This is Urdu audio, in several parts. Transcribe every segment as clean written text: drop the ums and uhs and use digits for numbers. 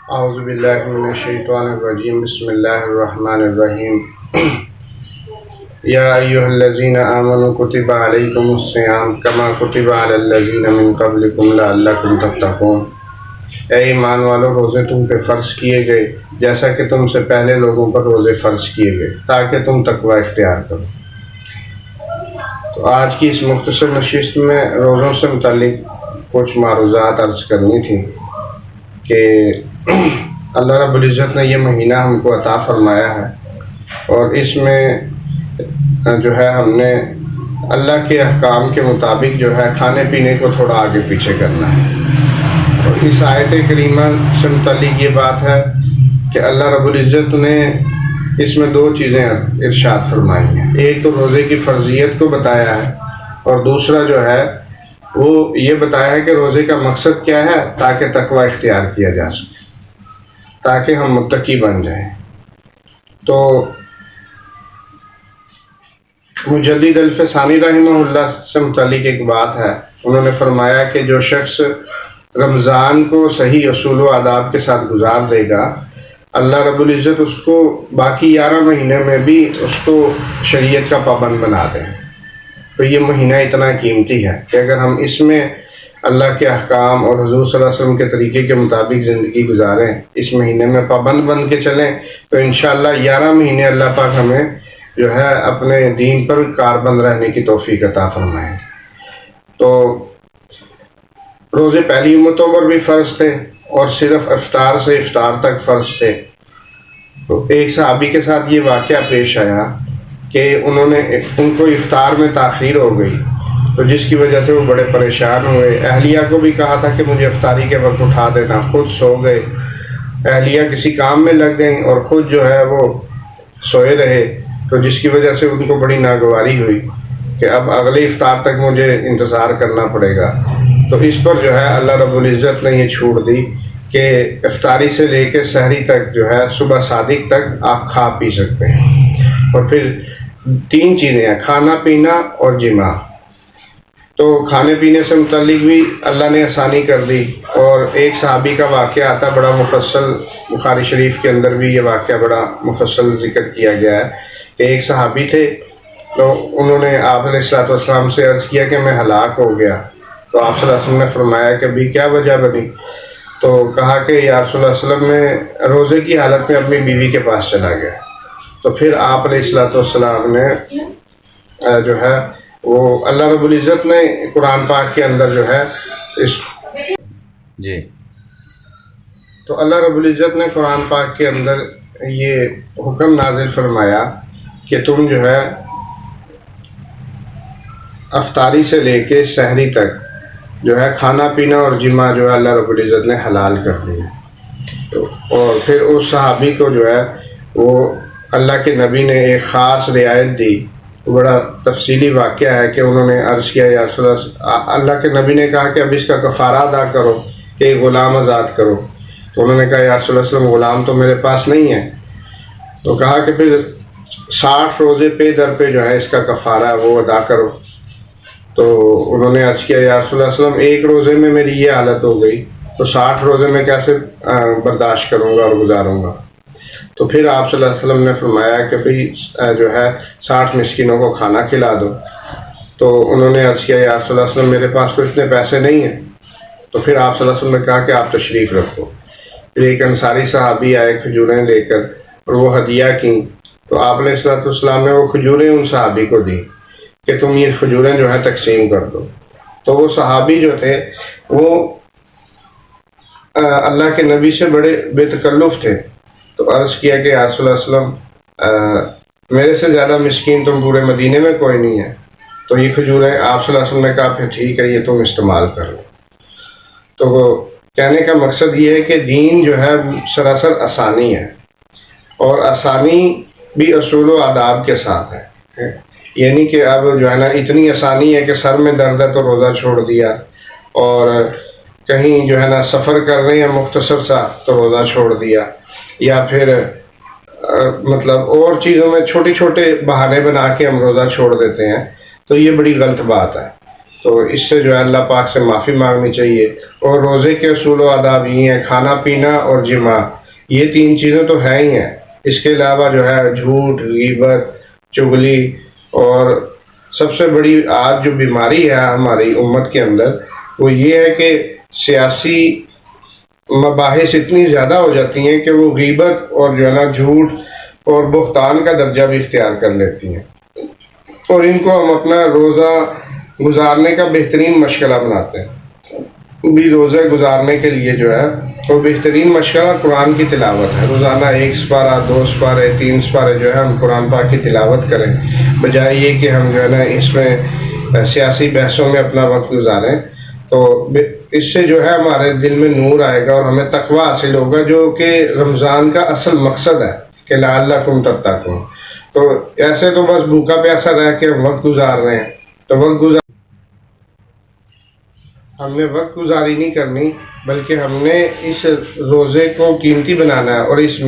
اعوذ باللہ من الشیطان الرجیم بسم اللہ الرحمن الرحیم یا ایہا الذین آمنوا کتب علیکم الصیام کما کتب علی الذین من قبلکم لعلکم تتقون۔ اے ایمان والو، روزے تم پہ فرض کیے گئے جیسا کہ تم سے پہلے لوگوں پر روزے فرض کیے گئے تاکہ تم تقوی اختیار کرو۔ تو آج کی اس مختصر نشست میں روزوں سے متعلق کچھ معروضات عرض کرنی تھی کہ اللہ رب العزت نے یہ مہینہ ہم کو عطا فرمایا ہے، اور اس میں جو ہے ہم نے اللہ کے احکام کے مطابق جو ہے کھانے پینے کو تھوڑا آگے پیچھے کرنا ہے۔ اور اس آیت کریمہ سے متعلق یہ بات ہے کہ اللہ رب العزت نے اس میں دو چیزیں ارشاد فرمائی ہیں۔ ایک تو روزے کی فرضیت کو بتایا ہے، اور دوسرا جو ہے وہ یہ بتایا ہے کہ روزے کا مقصد کیا ہے، تاکہ تقوی اختیار کیا جا سکے، تاکہ ہم متقی بن جائیں۔ تو مجدد الفسانی رحمہ اللہ سے متعلق ایک بات ہے، انہوں نے فرمایا کہ جو شخص رمضان کو صحیح اصول و آداب کے ساتھ گزار دے گا، اللہ رب العزت اس کو باقی 11 مہینے میں بھی اس کو شریعت کا پابند بنا دیں۔ تو یہ مہینہ اتنا قیمتی ہے کہ اگر ہم اس میں اللہ کے احکام اور حضور صلی اللہ علیہ وسلم کے طریقے کے مطابق زندگی گزاریں، اس مہینے میں پابند بن کے چلیں، تو انشاءاللہ 11 مہینے اللہ پاک ہمیں جو ہے اپنے دین پر کاربند رہنے کی توفیق عطا فرمائیں۔ تو روزے پہلی امتوں پر بھی فرض تھے، اور صرف افطار سے افطار تک فرض تھے۔ تو ایک صحابی کے ساتھ یہ واقعہ پیش آیا کہ ان کو افطار میں تاخیر ہو گئی، تو جس کی وجہ سے وہ بڑے پریشان ہوئے۔ اہلیہ کو بھی کہا تھا کہ مجھے افطاری کے وقت اٹھا دینا، خود سو گئے۔ اہلیہ کسی کام میں لگ گئیں اور خود جو ہے وہ سوئے رہے، تو جس کی وجہ سے ان کو بڑی ناگواری ہوئی کہ اب اگلے افطار تک مجھے انتظار کرنا پڑے گا۔ تو اس پر جو ہے اللہ رب العزت نے یہ چھوٹ دی کہ افطاری سے لے کے سحری تک جو ہے صبح صادق تک آپ کھا پی سکتے ہیں۔ اور پھر 3 چیزیں ہیں، کھانا پینا اور جماع۔ تو کھانے پینے سے متعلق بھی اللہ نے آسانی کر دی، اور ایک صحابی کا واقعہ آتا بڑا مفصل، بخاری شریف کے اندر بھی یہ واقعہ بڑا مفصل ذکر کیا گیا ہے کہ ایک صحابی تھے، تو انہوں نے آپ علیہ السلام سے عرض کیا کہ میں ہلاک ہو گیا۔ تو آپ صلی اللہ علیہ وسلم نے فرمایا کہ بھی کیا وجہ بنی؟ تو کہا کہ یا رسول اللہ صلی اللہ علیہ وسلم میں روزے کی حالت میں اپنی بیوی کے پاس چلا گیا۔ تو پھر آپ علیہ السلام نے جو ہے وہ اللہ رب العزت نے قرآن پاک کے اندر جو ہے تو اللہ رب العزت نے قرآن پاک کے اندر یہ حکم نازل فرمایا کہ تم جو ہے افطاری سے لے کے سحری تک جو ہے کھانا پینا اور جماع جو ہے اللہ رب العزت نے حلال کر دیا۔ اور پھر اس صحابی کو جو ہے وہ اللہ کے نبی نے ایک خاص رعایت دی۔ بڑا تفصیلی واقعہ ہے کہ انہوں نے عرض کیا یا رسول اللہ کے نبی نے کہا کہ اب اس کا کفارہ ادا کرو کہ ایک غلام آزاد کرو۔ تو انہوں نے کہا یا رسول اللہ وسلم غلام تو میرے پاس نہیں ہے۔ تو کہا کہ پھر 60 روزے پہ در پہ جو ہے اس کا کفارہ وہ ادا کرو۔ تو انہوں نے عرض کیا یا رسول اللہ صلی اللہ علیہ وسلم ایک روزے میں میری یہ حالت ہو گئی، تو 60 روزے میں کیسے برداشت کروں گا اور گزاروں گا؟ تو پھر آپ صلی اللہ علیہ وسلم نے فرمایا کہ بھئی جو ہے 60 مسکینوں کو کھانا کھلا دو۔ تو انہوں نے عرض کیا یا رسول اللہ صلی اللہ علیہ وسلم میرے پاس تو اتنے پیسے نہیں ہیں۔ تو پھر آپ صلی اللہ علیہ وسلم نے کہا کہ آپ تشریف رکھو۔ پھر ایک انصاری صحابی آئے کھجوریں لے کر، اور وہ ہدیہ کیں۔ تو آپ علیہ السلام نے وہ کھجوریں ان صحابی کو دی کہ تم یہ کھجوریں جو ہے تقسیم کر دو۔ تو وہ صحابی جو تھے وہ اللہ کے نبی سے بڑے بے تکلف تھے۔ تو عرض کیا کہ یا رسول اللہ صلی اللہ علیہ وسلم میرے سے زیادہ مسکین تم پورے مدینے میں کوئی نہیں ہے۔ تو یہ کھجوریں آپ صلی اللہ علیہ وسلم نے کہا پھر ٹھیک ہے، یہ تم استعمال کر لو۔ تو وہ کہنے کا مقصد یہ ہے کہ دین جو ہے سراسر آسانی ہے، اور آسانی بھی اصول و آداب کے ساتھ ہے۔ یعنی کہ اب جو ہے نا اتنی آسانی ہے کہ سر میں درد ہے تو روزہ چھوڑ دیا، اور کہیں جو ہے نا سفر کر رہے ہیں مختصر سا تو روزہ چھوڑ دیا، یا پھر مطلب اور چیزوں میں چھوٹے چھوٹے بہانے بنا کے ہم روزہ چھوڑ دیتے ہیں۔ تو یہ بڑی غلط بات ہے۔ تو اس سے جو ہے اللہ پاک سے معافی مانگنی چاہیے. اور روزے کے اصول و آداب یہ ہیں: کھانا پینا اور جماع، یہ 3 چیزیں تو ہیں ہی ہیں. اس کے علاوہ جو ہے جھوٹ، غیبت، چغلی، اور سب سے بڑی آج جو بیماری ہے ہماری امت کے اندر وہ یہ ہے کہ سیاسی مباحث اتنی زیادہ ہو جاتی ہیں کہ وہ غیبت اور جو ہے نا جھوٹ اور بہتان کا درجہ بھی اختیار کر لیتی ہیں، اور ان کو ہم اپنا روزہ گزارنے کا بہترین مشغلہ بناتے ہیں. بھی روزہ گزارنے کے لیے جو ہے وہ بہترین مشغلہ قرآن کی تلاوت ہے. روزانہ 1 سپارہ، 2 سپارے، 3 سپارے جو ہے ہم قرآن پاک کی تلاوت کریں، بجائے یہ کہ ہم جو ہے نا اس میں سیاسی بحثوں میں اپنا وقت گزاریں. تو اس سے جو ہے ہمارے دل میں نور آئے گا اور ہمیں تقویٰ حاصل ہوگا، جو کہ رمضان کا اصل مقصد ہے کہ لعلکم تتقون. تو ایسے تو بس بھوکا پیاسا رہ کے ہم وقت گزار رہے ہیں. تو ہم نے وقت گزاری نہیں کرنی، بلکہ ہم نے اس روزے کو قیمتی بنانا ہے، اور اس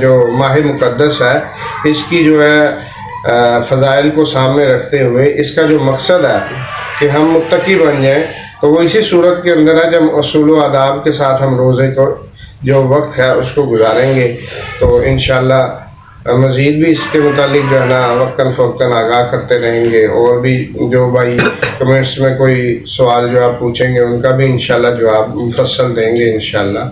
جو ماہ مقدس ہے اس کی جو ہے فضائل کو سامنے رکھتے ہوئے اس کا جو مقصد ہے کہ ہم متقی بن جائیں، تو وہ اسی صورت کے اندر ہے جب اصول و آداب کے ساتھ ہم روزے کو جو وقت ہے اس کو گزاریں گے. تو انشاءاللہ مزید بھی اس کے متعلق جو ہے نا وقتاً فوقتاً آگاہ کرتے رہیں گے. اور بھی جو بھائی کمنٹس میں کوئی سوال جو آپ پوچھیں گے ان کا بھی انشاءاللہ جواب مفصل دیں گے انشاءاللہ.